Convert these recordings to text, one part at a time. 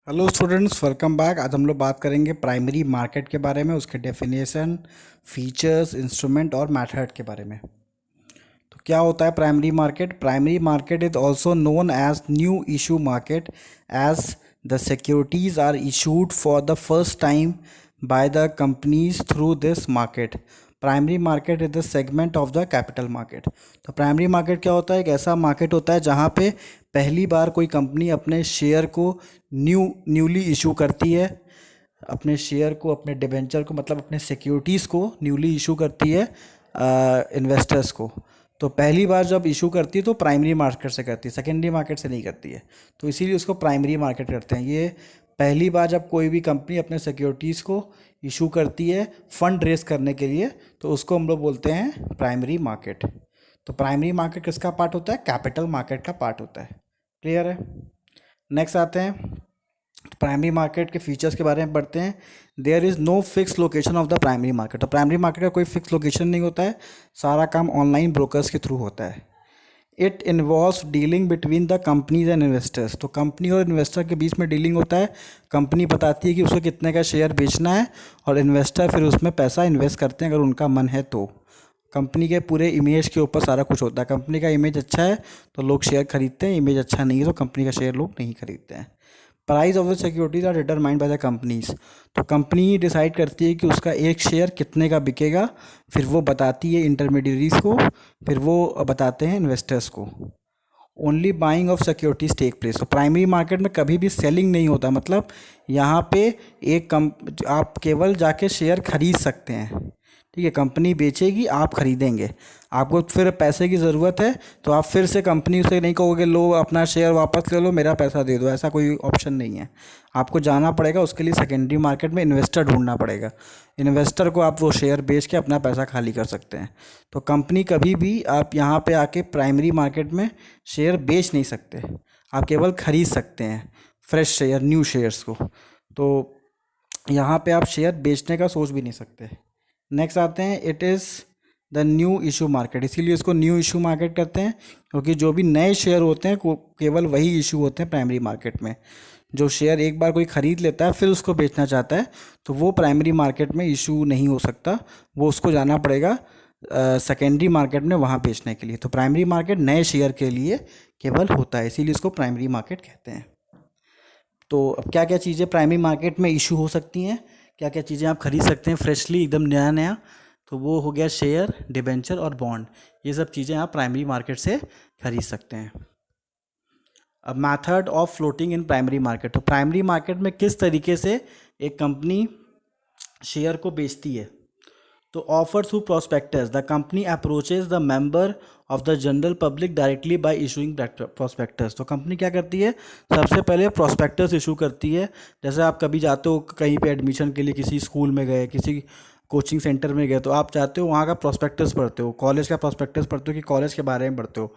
Hello students, welcome back. आज हम लोग बात करेंगे प्राइमरी मार्केट के बारे में, उसके डेफिनेशन, फीचर्स, इंस्ट्रूमेंट और मेथड के बारे में। तो क्या होता है primary market? Primary market is also known as new issue market, as the securities are issued for the first time by the companies through this market. Primary market is the segment of the capital market. तो primary market क्या होता है? एक ऐसा market होता है जहाँ पे पहली बार कोई कंपनी अपने शेयर को न्यूली इशू करती है, अपने शेयर को, अपने डिबेंचर को, मतलब अपने सिक्योरिटीज़ को न्यूली इशू करती है इन्वेस्टर्स को। तो पहली बार जब इशू करती है तो प्राइमरी मार्केट से करती है, सेकेंडरी मार्केट से नहीं करती है। तो इसीलिए उसको प्राइमरी मार्केट करते हैं। ये पहली बार जब कोई भी कंपनी अपने सिक्योरिटीज़ को इशू करती है फंड रेस करने के लिए, तो उसको हम लोग बोलते हैं प्राइमरी मार्केट। तो प्राइमरी मार्केट किसका पार्ट होता है? कैपिटल मार्केट का पार्ट होता है। क्लियर है? नेक्स्ट आते हैं, प्राइमरी मार्केट के फीचर्स के बारे में पढ़ते हैं। There is no fix location of the primary market. तो प्राइमरी मार्केट का कोई फिक्स लोकेशन नहीं होता है, सारा काम ऑनलाइन ब्रोकर्स के थ्रू होता है। It involves dealing between the companies and investors. तो कंपनी और इन्वेस्टर के बीच में डीलिंग होता है। कंपनी बताती है कि उसको कितने का शेयर बेचना है और इन्वेस्टर फिर उसमें पैसा इन्वेस्ट करते हैं अगर उनका मन है तो। कंपनी के पूरे इमेज के ऊपर सारा कुछ होता है। कंपनी का इमेज अच्छा है तो लोग शेयर खरीदते हैं, इमेज अच्छा नहीं है तो कंपनी का शेयर लोग नहीं खरीदते हैं। Price of the securities are determined by the companies. तो कंपनी डिसाइड करती है कि उसका एक शेयर कितने का बिकेगा, फिर वो बताती है इंटरमीडियरीज को, फिर वो बताते हैं इन्वेस्टर्स को। Only buying of securities take place. तो प्राइमरी मार्केट में कभी भी सेलिंग नहीं होता, मतलब यहाँ पे आप केवल जाके शेयर खरीद सकते हैं। ठीक है, कंपनी बेचेगी, आप खरीदेंगे। आपको फिर पैसे की ज़रूरत है तो आप फिर से कंपनी से नहीं कहोगे लो अपना शेयर वापस ले लो, मेरा पैसा दे दो, ऐसा कोई ऑप्शन नहीं है। आपको जाना पड़ेगा, उसके लिए सेकेंडरी मार्केट में इन्वेस्टर ढूंढना पड़ेगा। इन्वेस्टर को आप वो शेयर बेच के अपना पैसा खाली कर सकते हैं। तो कंपनी कभी भी आप यहाँ पे आके प्राइमरी मार्केट में शेयर बेच नहीं सकते, आप केवल खरीद सकते हैं फ्रेश शेयर, न्यू शेयर्स को। तो यहाँ पे आप शेयर बेचने का सोच भी नहीं सकते। नेक्स्ट आते हैं, it is the new issue market. इसीलिए इसको न्यू इशू मार्केट कहते हैं, क्योंकि जो भी नए शेयर होते हैं केवल वही इशू होते हैं प्राइमरी मार्केट में। जो शेयर एक बार कोई ख़रीद लेता है फिर उसको बेचना चाहता है तो वो प्राइमरी मार्केट में इशू नहीं हो सकता, वो उसको जाना पड़ेगा सेकेंडरी मार्केट में वहाँ बेचने के लिए। तो प्राइमरी मार्केट नए शेयर के लिए केवल होता है, इसीलिए इसको प्राइमरी मार्केट कहते हैं। तो अब क्या क्या चीज़ें प्राइमरी मार्केट में इशू हो सकती हैं, क्या क्या चीज़ें आप खरीद सकते हैं फ्रेशली, एकदम नया नया? तो वो हो गया शेयर, डिबेंचर और बॉन्ड। ये सब चीज़ें आप प्राइमरी मार्केट से खरीद सकते हैं। अब method of floating in primary market. तो प्राइमरी मार्केट में किस तरीके से एक कंपनी शेयर को बेचती है? तो offer through prospectus, the company approaches the member of the general public directly by issuing prospectus. तो कंपनी क्या करती है? सबसे पहले प्रोस्पेक्टस इशू करती है। जैसे आप कभी जाते हो कहीं पे एडमिशन के लिए, किसी स्कूल में गए, किसी कोचिंग सेंटर में गए, तो आप चाहते हो वहाँ का प्रोस्पेक्टस पढ़ते हो, कॉलेज का प्रोस्पेक्टस पढ़ते हो कि कॉलेज के बारे में पढ़ते हो।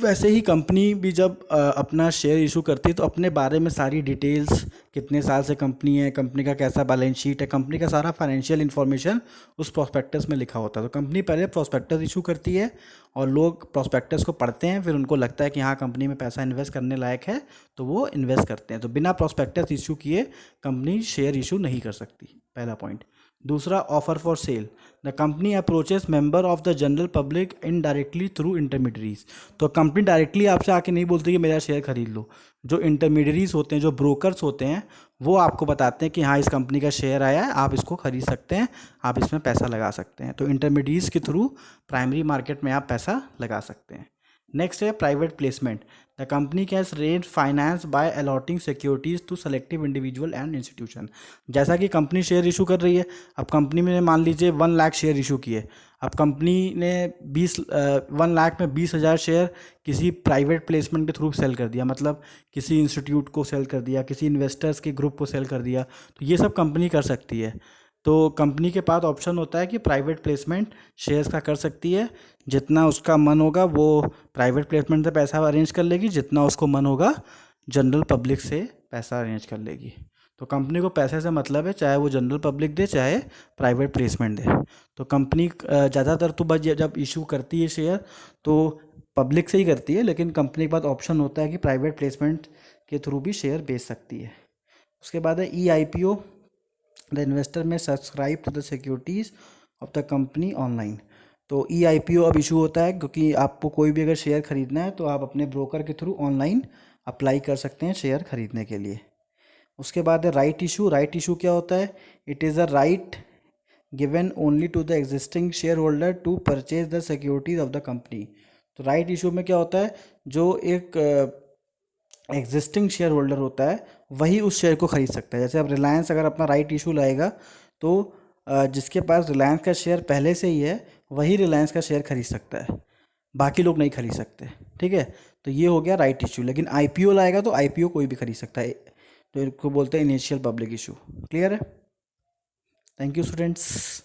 वैसे ही कंपनी भी जब अपना शेयर इशू करती है तो अपने बारे में सारी डिटेल्स, कितने साल से कंपनी है, कंपनी का कैसा बैलेंस शीट है, कंपनी का सारा फाइनेंशियल इन्फॉर्मेशन उस प्रोस्पेक्टस में लिखा होता है। तो कंपनी पहले प्रोस्पेक्टस इशू करती है और लोग प्रोस्पेक्टस को पढ़ते हैं, फिर उनको लगता है कि हाँ कंपनी में पैसा इन्वेस्ट करने लायक है तो वो इन्वेस्ट करते हैं। तो बिना प्रोस्पेक्टस इशू किए कंपनी शेयर इशू नहीं कर सकती, पहला पॉइंट। दूसरा, offer for sale, the company approaches member of the general public indirectly through intermediaries. तो कंपनी डायरेक्टली आपसे आके नहीं बोलती कि मेरा शेयर खरीद लो। जो इंटरमीडियरीज होते हैं, जो ब्रोकर्स होते हैं, वो आपको बताते हैं कि हाँ इस कंपनी का शेयर आया है, आप इसको खरीद सकते हैं, आप इसमें पैसा लगा सकते हैं। तो इंटरमीडियरीज के थ्रू प्राइमरी मार्केट में आप पैसा लगा सकते हैं। नेक्स्ट है private placement, the company can raise finance by allotting securities to selective individual and institution. जैसा कि कंपनी शेयर इशू कर रही है, अब कंपनी ने मान लीजिए 1 लाख शेयर इशू किए, अब कंपनी ने 1 लाख में 20,000 शेयर किसी प्राइवेट प्लेसमेंट के थ्रू सेल कर दिया, मतलब किसी इंस्टीट्यूट को सेल कर दिया, किसी इन्वेस्टर्स के ग्रुप को सेल कर दिया, तो ये सब कंपनी कर सकती है। तो कंपनी के पास ऑप्शन होता है कि प्राइवेट प्लेसमेंट शेयर्स का कर सकती है। जितना उसका मन होगा वो प्राइवेट प्लेसमेंट से पैसा अरेंज कर लेगी, जितना उसको मन होगा जनरल पब्लिक से पैसा अरेंज कर लेगी। तो कंपनी को पैसे से मतलब है, चाहे वो जनरल पब्लिक दे चाहे प्राइवेट प्लेसमेंट दे। तो कंपनी ज़्यादातर तो बस जब इशू करती है शेयर तो पब्लिक से ही करती है, लेकिन कंपनी के पास ऑप्शन होता है कि प्राइवेट प्लेसमेंट के थ्रू भी शेयर बेच सकती है। उसके बाद है E I P O, the investor में subscribe to the securities of the company online. तो ई आई पी ओ अब इशू होता है क्योंकि आपको कोई भी अगर शेयर खरीदना है तो आप अपने ब्रोकर के थ्रू ऑनलाइन अप्लाई कर सकते हैं शेयर खरीदने के लिए। उसके बाद है राइट इशू। राइट इशू क्या होता है? It is a right given only to the existing share holder to purchase the securities of the company. तो राइट इशू में क्या होता है? जो एक एग्जिस्टिंग शेयर होल्डर होता है वही उस शेयर को खरीद सकता है। जैसे अब रिलायंस अगर अपना राइट इशू लाएगा तो जिसके पास रिलायंस का शेयर पहले से ही है वही रिलायंस का शेयर खरीद सकता है, बाकी लोग नहीं खरीद सकते। ठीक है, तो ये हो गया राइट इशू। लेकिन आईपीओ लाएगा तो आईपीओ कोई भी खरीद सकता है, तो इसको बोलते हैं इनिशियल पब्लिक इशू। क्लियर है? Thank you students.